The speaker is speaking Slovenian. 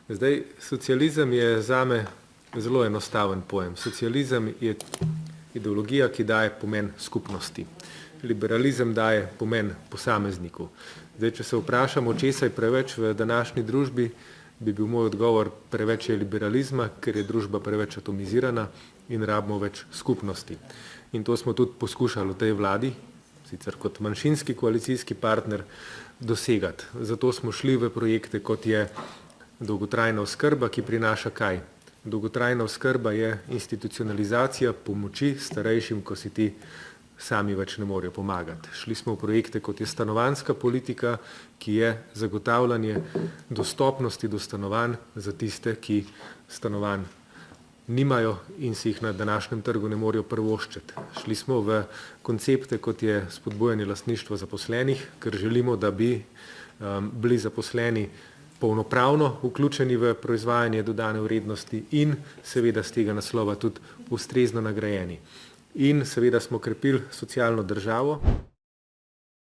Zdaj, socializem je zame zelo enostaven pojem. Socializem je ideologija, ki daje pomen skupnosti. Liberalizem daje pomen posamezniku. Zdaj, če se vprašamo, česa je preveč v današnji družbi, bi bil moj odgovor: preveč je liberalizma, ker je družba preveč atomizirana in rabimo več skupnosti. In to smo tudi poskušali v tej vladi, sicer kot manjšinski koalicijski partner, dosegati. Zato smo šli v projekte, kot je dolgotrajna oskrba, ki prinaša kaj? Dolgotrajna oskrba je institucionalizacija pomoči starejšim, ko si ti sami več ne morejo pomagati. Šli smo v projekte, kot je stanovanjska politika, ki je zagotavljanje dostopnosti do stanovanj za tiste, ki stanovanj nimajo in si jih na današnjem trgu ne morejo privoščiti. Šli smo v koncepte, kot je spodbujanje lastništva zaposlenih, ker želimo, da bi bili zaposleni polnopravno vključeni v proizvajanje dodane vrednosti in seveda z tega naslova tudi ustrezno nagrajeni. In seveda smo krepili socialno državo.